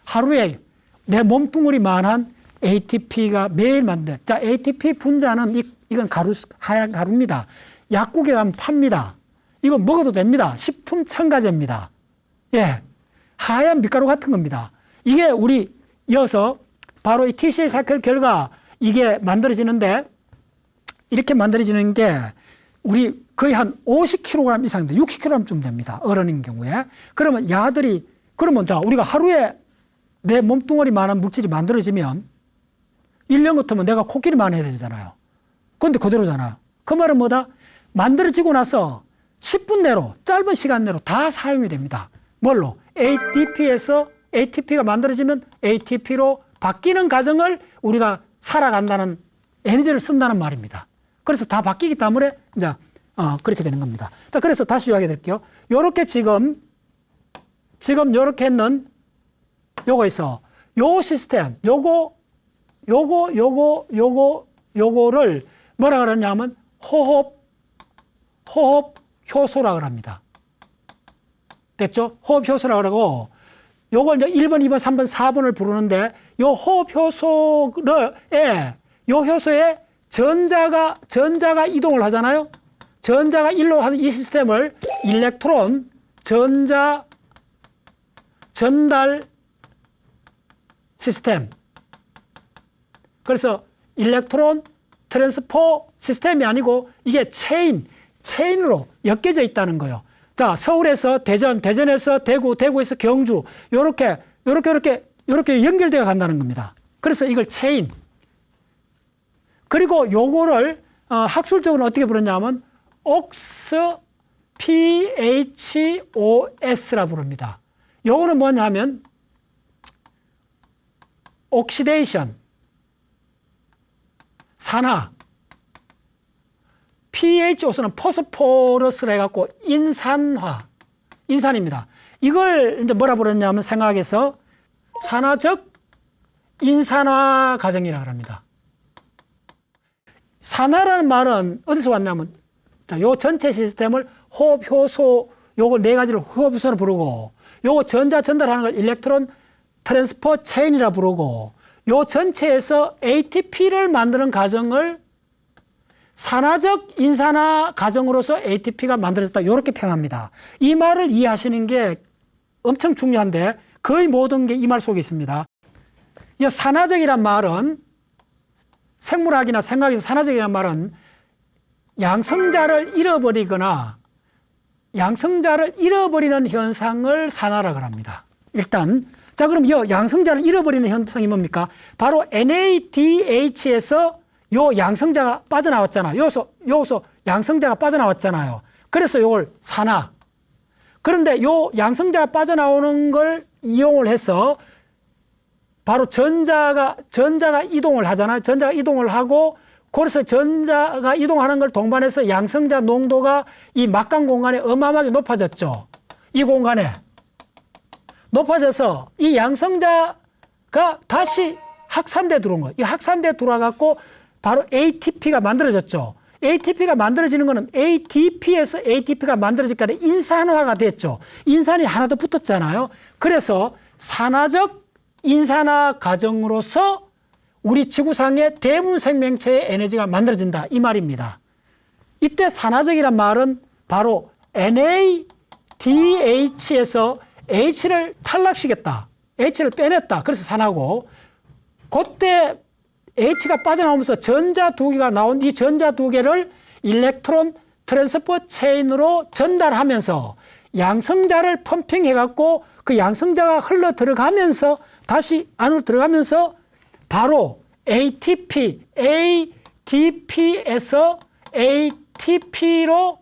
하루에 내 몸뚱아리 만한 ATP가 매일 만든. 자, ATP 분자는 이건 하얀 가루입니다. 약국에 가면 팝니다. 이거 먹어도 됩니다. 식품 첨가제입니다. 예. 하얀 밀가루 같은 겁니다. 이게 우리 이어서 바로 이 TCA 사이클 결과 이게 만들어지는데, 이렇게 만들어지는 게 우리 거의 한 50kg 이상 돼. 60kg쯤 됩니다. 어른인 경우에. 그러면 야들이, 그러면 자, 우리가 하루에 내 몸뚱어리만한 물질이 만들어지면 1년 같으면 내가 코끼리만 해야 되잖아요. 그런데 그대로잖아. 그 말은 뭐다? 만들어지고 나서 10분 내로, 짧은 시간 내로 다 사용이 됩니다. 뭘로? ATP가 만들어지면 ATP로 바뀌는 과정을 우리가 살아간다는, 에너지를 쓴다는 말입니다. 그래서 다 바뀌기 때문에 이제 그렇게 되는 겁니다. 자, 그래서 다시 이야기 드릴게요. 요렇게 지금 요렇게 했는 요거 있어. 요 시스템, 요거를 뭐라 그러냐면 호흡 효소라 그럽니다. 됐죠? 호흡 효소라 그러고, 요걸 이제 1번, 2번, 3번, 4번을 부르는데, 요 호흡 효소에, 요 효소에 전자가 이동을 하잖아요. 전자가 일로 하는 이 시스템을 일렉트론 전자 전달 시스템. 그래서 일렉트론 트랜스포 시스템이 아니고 이게 체인으로 엮여져 있다는 거예요. 자, 서울에서 대전, 대전에서 대구, 대구에서 경주, 요렇게 연결되어 간다는 겁니다. 그래서 이걸 체인. 그리고 요거를 학술적으로 어떻게 부르냐면 OXPHOS라 부릅니다. 요거는 뭐냐면 옥시데이션, 산화, PHOS는 포스포러스라 해갖고 인산입니다. 이걸 이제 뭐라 부르냐면 생화학에서 산화적 인산화 과정이라고 합니다. 산화라는 말은 어디서 왔냐면, 자, 요 전체 시스템을 호흡 효소, 요걸 네 가지를 호흡 효소로 부르고, 요거 전자 전달하는 걸 일렉트론 트랜스퍼 체인이라 부르고, 요 전체에서 ATP를 만드는 과정을 산화적 인산화 과정으로서 ATP가 만들어졌다. 이렇게 표현합니다. 이 말을 이해하시는 게 엄청 중요한데 거의 모든 게 이 말 속에 있습니다. 이 산화적이란 말은, 생물학이나 생화학에서 산화적이란 말은 양성자를 잃어버리는 현상을 산화라고 합니다. 일단, 자, 그럼 이 양성자를 잃어버리는 현상이 뭡니까? 바로 NADH에서 요 양성자가 빠져나왔잖아요. 여기서 양성자가 빠져나왔잖아요. 그래서 요걸 산화. 그런데 요 양성자가 빠져나오는 걸 이용을 해서 바로 전자가 이동을 하잖아요. 전자가 이동을 하고, 그래서 전자가 이동하는 걸 동반해서 양성자 농도가 이 막강 공간에 어마어마하게 높아졌죠. 이 공간에 높아져서 이 양성자가 다시 확산돼 들어온 거예요. 이 확산돼 들어와갖고 바로 ATP가 만들어졌죠. ATP가 만들어지는 거는 ADP에서 ATP가 만들어질까 인산화가 됐죠. 인산이 하나 더 붙었잖아요. 그래서 산화적 인산화 과정으로서 우리 지구상의 대부분 생명체의 에너지가 만들어진다. 이 말입니다. 이때 산화적이란 말은 바로 NADH에서 H를 탈락시켰다. H를 빼냈다. 그래서 산화고, 그때 H가 빠져나오면서 전자 두 개가 나온 이 전자 두 개를 일렉트론 트랜스퍼 체인으로 전달하면서 양성자를 펌핑해갖고 그 양성자가 흘러 들어가면서 다시 안으로 들어가면서 바로 ADP에서 ATP로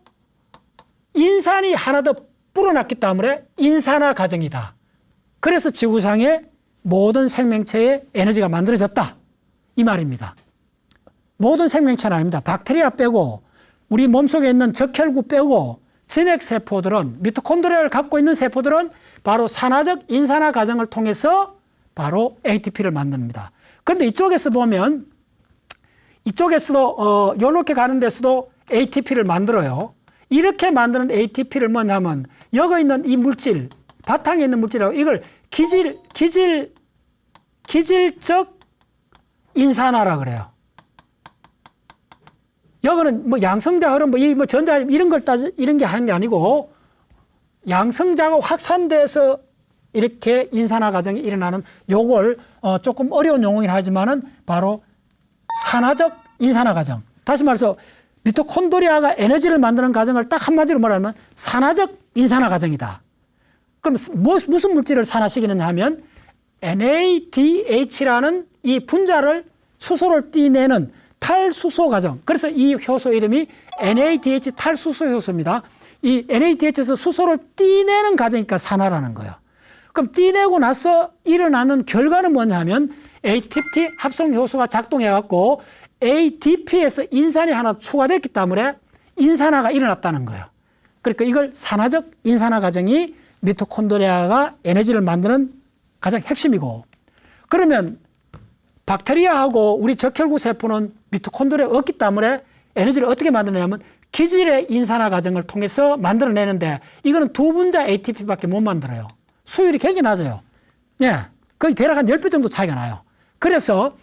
인산이 하나 더 불어났기 때문에 인산화 과정이다. 그래서 지구상의 모든 생명체의 에너지가 만들어졌다. 이 말입니다. 모든 생명체는 아닙니다. 박테리아 빼고 우리 몸속에 있는 적혈구 빼고 진핵세포들은, 미토콘드리아를 갖고 있는 세포들은 바로 산화적 인산화 과정을 통해서 바로 ATP를 만듭니다. 그런데 이쪽에서 보면, 이쪽에서도 이렇게 가는 데서도 ATP를 만들어요. 이렇게 만드는 ATP를 뭐냐면 여기 있는 이 물질, 바탕에 있는 물질이라고, 이걸 기질적 인산화라 그래요. 여기는 뭐 양성자 흐름, 뭐 전자 이런 걸 이런 게 하는 게 아니고, 양성자가 확산돼서 이렇게 인산화 과정이 일어나는 요걸 조금 어려운 용어긴 하지만은 바로 산화적 인산화 과정. 다시 말해서 미토콘드리아가 에너지를 만드는 과정을 딱 한마디로 말하면 산화적 인산화 과정이다. 그럼 무슨 물질을 산화시키느냐 하면 NADH라는 이 분자를 수소를 띠내는 탈수소 과정. 그래서 이 효소 이름이 NADH 탈수소 효소입니다. 이 NADH에서 수소를 띠내는 과정이니까 산화라는 거예요. 그럼 띠내고 나서 일어나는 결과는 뭐냐 하면 ATP 합성 효소가 작동해 갖고 ADP에서 인산이 하나 추가됐기 때문에 인산화가 일어났다는 거예요. 그러니까 이걸 산화적 인산화 과정이 미토콘드리아가 에너지를 만드는 가장 핵심이고, 그러면 박테리아하고 우리 적혈구 세포는 미토콘드리아가 없기 때문에 에너지를 어떻게 만드냐면 기질의 인산화 과정을 통해서 만들어내는데 이거는 두 분자 ATP밖에 못 만들어요. 수율이 굉장히 낮아요. 예, 거의 대략 한 10배 정도 차이가 나요. 그래서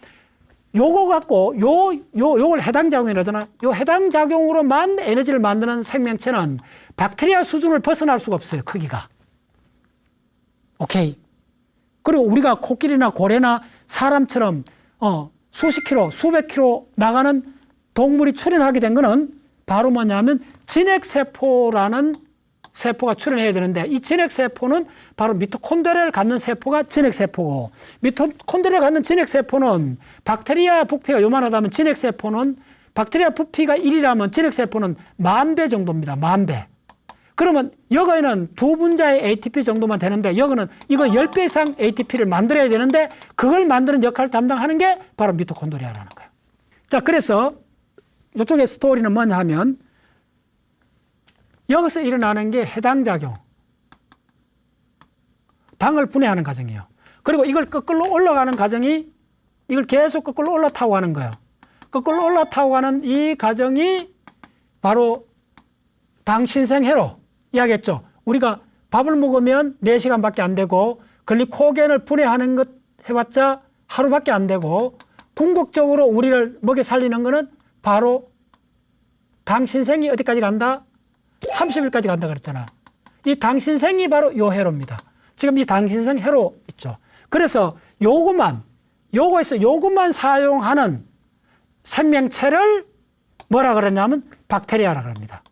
요거 갖고 요걸 해당 작용이라 하잖아. 요 해당 작용으로만 에너지를 만드는 생명체는 박테리아 수준을 벗어날 수가 없어요. 크기가. 오케이. 그리고 우리가 코끼리나 고래나 사람처럼 수십 킬로, 수백 킬로 나가는 동물이 출현하게 된 거는 바로 뭐냐면 진핵세포라는 세포가 출현해야 되는데, 이 진핵세포는 바로 미토콘드리아를 갖는 세포가 진핵세포고, 미토콘드리아를 갖는 진핵세포는 박테리아 부피가 요만하다면 진핵세포는 박테리아 부피가 1이라면 진핵세포는 10,000배 정도입니다. 10,000배. 그러면 여기는 두 분자의 ATP 정도만 되는데 여기는 이거 10배 이상 ATP를 만들어야 되는데 그걸 만드는 역할을 담당하는 게 바로 미토콘드리아라는 거예요. 자, 그래서 이쪽의 스토리는 뭐냐 하면 여기서 일어나는 게 해당작용, 당을 분해하는 과정이에요. 그리고 이걸 거꾸로 올라가는 과정이, 이걸 계속 거꾸로 올라타고 가는 거예요. 거꾸로 올라타고 가는 이 과정이 바로 당신생회로 이야기했죠. 우리가 밥을 먹으면 4시간밖에 안 되고 글리코겐을 분해하는 것 해봤자 하루밖에 안 되고 궁극적으로 우리를 먹여 살리는 거는 바로 당신생이 어디까지 간다? 30일까지 간다 그랬잖아. 이 당신생이 바로 요 회로입니다. 지금 이 당신생 회로 있죠. 그래서 요것만 사용하는 생명체를 뭐라 그러냐면 박테리아라 그럽니다.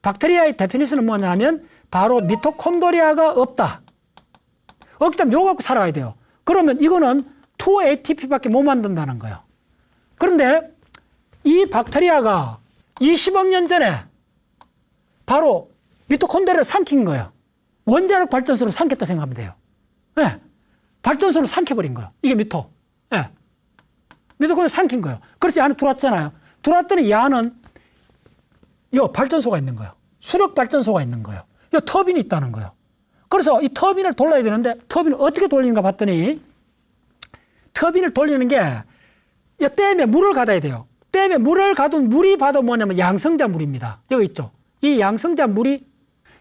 박테리아의 데피니션은 뭐냐면 바로 미토콘드리아가 없다. 없기 때문에 요거 갖고 살아야 돼요. 그러면 이거는 2ATP밖에 못 만든다는 거예요. 그런데 이 박테리아가 20억 년 전에 바로 미토콘드리아를 삼킨 거예요. 원자력 발전소를 삼켰다 생각하면 돼요. 네. 발전소를 삼켜버린 거예요. 이게 미토. 네. 미토콘드리아를 삼킨 거예요. 그렇지, 안에 들어왔잖아요. 들어왔더니 이 안은 요 발전소가 있는 거예요. 수력 발전소가 있는 거예요. 요 터빈이 있다는 거예요. 그래서 이 터빈을 돌려야 되는데 터빈을 어떻게 돌리는가 봤더니 터빈을 돌리는 게 이 댐에 물을 가둬야 돼요. 댐에 물을 가둔 물이 바로 뭐냐면 양성자 물입니다. 여기 있죠. 이 양성자 물이,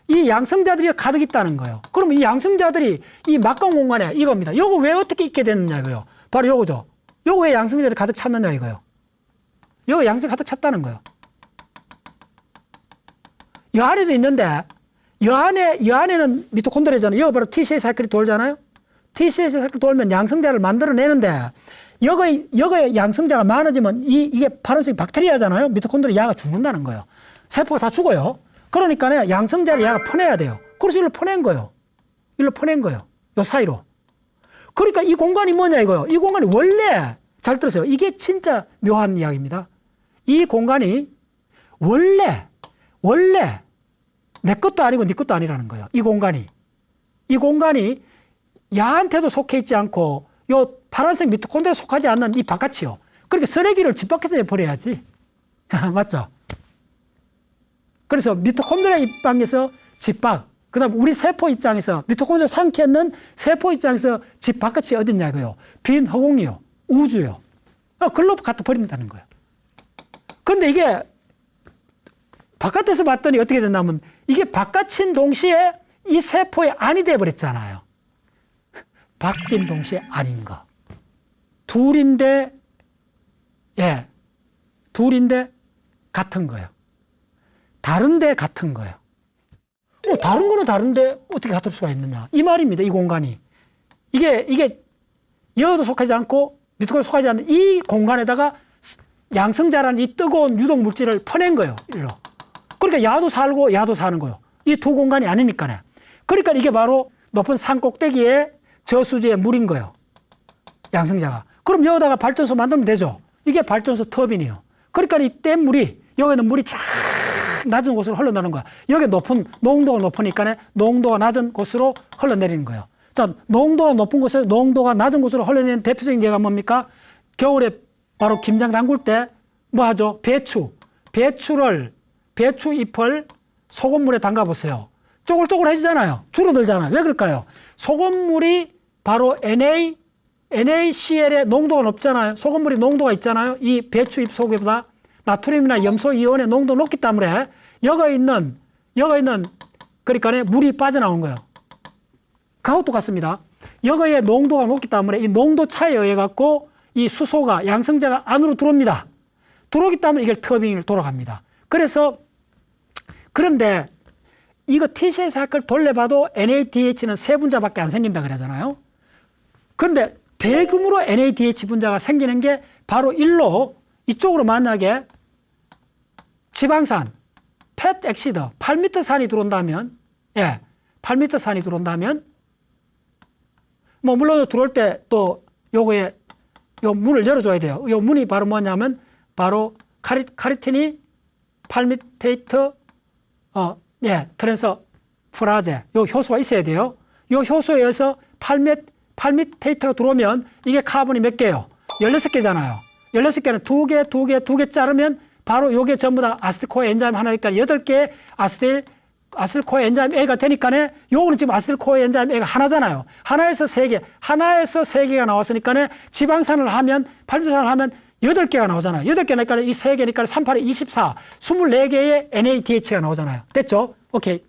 이 양성자들이 가득 있다는 거예요. 그러면 이 양성자들이 이 막강 공간에 이겁니다. 요거 왜 어떻게 있게 됐느냐 이거요. 바로 요거죠. 요거 왜 양성자들이 가득 찼느냐 이거요. 요거 양성 가득 찼다는 거예요. 이 안에도 있는데 이 안에는 미토콘드리아잖아요. 여기 바로 TCA 사이클이 돌잖아요. TCA 사이클 돌면 양성자를 만들어내는데 여기에 양성자가 많아지면 이게 파란색이 박테리아잖아요. 미토콘드리아 야가 죽는다는 거예요. 세포가 다 죽어요. 그러니까 양성자를 야가 퍼내야 돼요. 그래서 일로 퍼낸 거예요. 요 사이로. 그러니까 이 공간이 뭐냐 이거요. 이 공간이 원래, 잘 들으세요. 이게 진짜 묘한 이야기입니다. 이 공간이 원래 내 것도 아니고 네 것도 아니라는 거예요. 이 공간이 야한테도 속해 있지 않고 요 파란색 미토콘드리아에 속하지 않는 이 바깥이요. 그러니까 쓰레기를 집 밖에서 내버려야지. 맞죠? 그래서 미토콘드리아 입장에서 집 밖, 그 다음 우리 세포 입장에서 미토콘드리아 삼켰는 세포 입장에서 집 바깥이 어딨냐 이거요. 빈 허공이요. 우주요. 글로 갖다 버린다는 거예요. 그런데 이게 바깥에서 봤더니 어떻게 됐냐면 이게 바깥인 동시에 이 세포의 안이 돼버렸잖아요. 바뀐 동시에 아닌 거. 둘인데 같은 거예요. 다른데 같은 거예요. 다른 거는 다른데 어떻게 같을 수가 있느냐 이 말입니다. 이 공간이 이게 여도 속하지 않고 미토콘드리아도 속하지 않는 이 공간에다가 양성자라는 이 뜨거운 유독 물질을 퍼낸 거예요. 일로. 그러니까 야도 살고 야도 사는 거예요. 이 두 공간이 아니니까요. 그러니까 이게 바로 높은 산 꼭대기에 저수지에 물인 거예요. 양성자가. 그럼 여기다가 발전소 만들면 되죠. 이게 발전소 터빈이에요. 그러니까 이 댐물이 여기는 물이 쫙 낮은 곳으로 흘러나오는 거야. 여기 농도가 높으니까 농도가 낮은 곳으로 흘러내리는 거예요. 자, 농도가 높은 곳에 농도가 낮은 곳으로 흘러내리는 대표적인 예가 뭡니까? 겨울에 바로 김장 담글 때 뭐 하죠? 배추 잎을 소금물에 담가 보세요. 쪼글쪼글해지잖아요. 줄어들잖아요. 왜 그럴까요? 소금물이 바로 NaCl의 농도가 높잖아요. 소금물이 농도가 있잖아요. 이 배추 잎 속에보다 나트륨이나 염소 이온의 농도가 높기 때문에 여기 있는 그러니까 물이 빠져나오는 거예요. 그것도 같습니다. 여기에 농도가 높기 때문에 이 농도 차이에 의해 갖고 이 수소가 양성자가 안으로 들어옵니다. 들어오기 때문에 이게 터빈이 돌아갑니다. 그런데 이거 TCA 사이클 돌려봐도 NADH는 세 분자밖에 안 생긴다 그러잖아요. 그런데 대규모로 NADH 분자가 생기는 게 바로 일로 이쪽으로 만약에 지방산, 팻엑시드, 팔미트산이 들어온다면, 팔미트산이 들어온다면, 뭐 물론 들어올 때 또 요거에 요 문을 열어줘야 돼요. 요 문이 바로 뭐냐면 바로 카리틴이 팔미테이트 트랜스퍼라제 요 효소가 있어야 돼요. 요 효소에 의해서 팔미테이트가 들어오면 이게 카본이 몇 개예요? 16개잖아요. 16개는 두 개 자르면 바로 요게 전부 다 아세틸코어 엔자임 하나니까 8개의 아세틸코어 엔자임 A가 되니까 요거는 지금 아세틸코어 엔자임 A가 하나잖아요. 하나에서 3개가 나왔으니까 지방산을 하면 팔미토산을 하면 8개가 나오잖아요. 8개 나니까 이 3개니까 38에 24, 24개의 NADH가 나오잖아요. 됐죠? 오케이.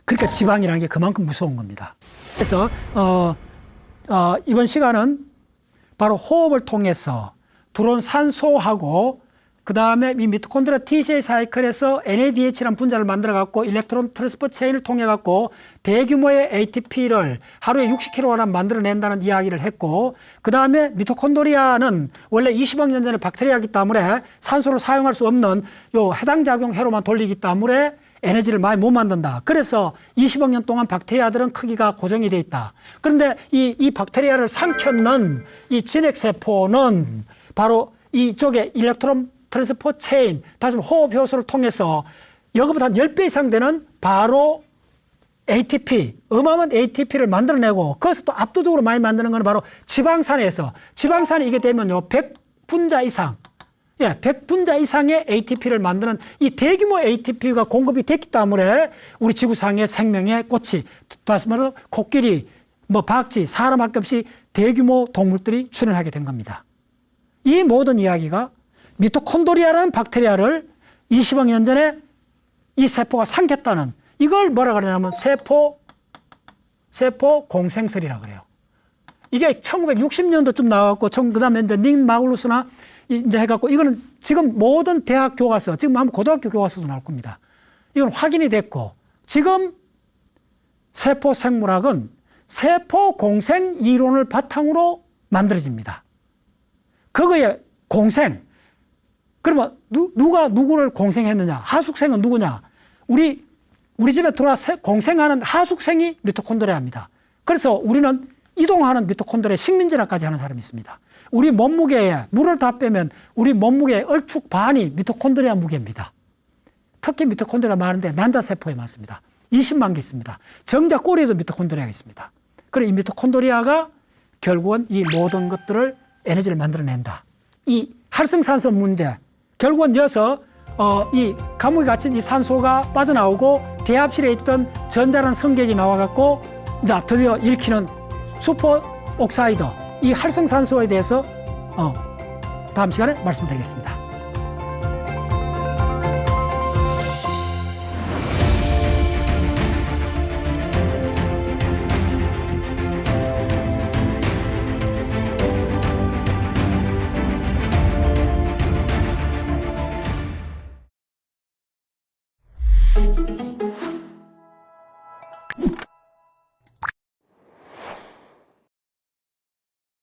그러니까 지방이라는 게 그만큼 무서운 겁니다. 그래서 이번 시간은 바로 호흡을 통해서 들어온 산소하고 그 다음에 이 미토콘드리아 TCA 사이클에서 NADH라는 분자를 만들어 갖고 일렉트론 트랜스퍼 체인을 통해 갖고 대규모의 ATP를 하루에 60kg 만들어낸다는 이야기를 했고, 그 다음에 미토콘드리아는 원래 20억 년 전에 박테리아이기 때문에 산소를 사용할 수 없는 요 해당 작용 회로만 돌리기 때문에 에너지를 많이 못 만든다. 그래서 20억 년 동안 박테리아들은 크기가 고정이 돼 있다. 그런데 이 박테리아를 삼켰는 이 진핵세포는 바로 이쪽에 일렉트론 트랜스퍼 체인, 다시 말해 호흡 효소를 통해서 여기보다 한 10배 이상 되는 바로 ATP, 어마어마한 ATP를 만들어내고, 그것을 또 압도적으로 많이 만드는 건 바로 지방산에서, 지방산이 이게 되면요, 100분자 이상, 100분자 이상의 ATP를 만드는 이 대규모 ATP가 공급이 됐기 때문에 우리 지구상의 생명의 꽃이, 다시 말해서 코끼리, 뭐 박쥐, 사람 할 것 없이 대규모 동물들이 출현하게 된 겁니다. 이 모든 이야기가 미토콘드리아라는 박테리아를 20억 년 전에 이 세포가 삼켰다는, 이걸 뭐라 그러냐면 세포 공생설이라고 그래요. 이게 1960년도쯤 나왔고, 그 다음에 이제 닉 마글루스나 이제 해갖고, 이거는 지금 모든 대학 교과서, 지금 한번 고등학교 교과서도 나올 겁니다. 이건 확인이 됐고, 지금 세포 생물학은 세포 공생 이론을 바탕으로 만들어집니다. 그거에 공생, 그러면 누가 누구를 공생했느냐? 하숙생은 누구냐? 우리 집에 들어와 공생하는 하숙생이 미토콘드리아입니다. 그래서 우리는 이동하는 미토콘드리아 식민지라까지 하는 사람이 있습니다. 우리 몸무게에 물을 다 빼면 우리 몸무게의 얼축 반이 미토콘드리아 무게입니다. 특히 미토콘드리아 많은데 난자세포에 많습니다. 20만 개 있습니다. 정자 꼬리에도 미토콘드리아가 있습니다. 그래서 이 미토콘드리아가 결국은 이 모든 것들을 에너지를 만들어낸다. 이 활성산소 문제, 결국은 이어서 이 감옥에 갇힌 이 산소가 빠져나오고 대합실에 있던 전자라는 성격이 나와갖고 자 드디어 일으키는 슈퍼 옥사이드, 이 활성산소에 대해서 다음 시간에 말씀드리겠습니다.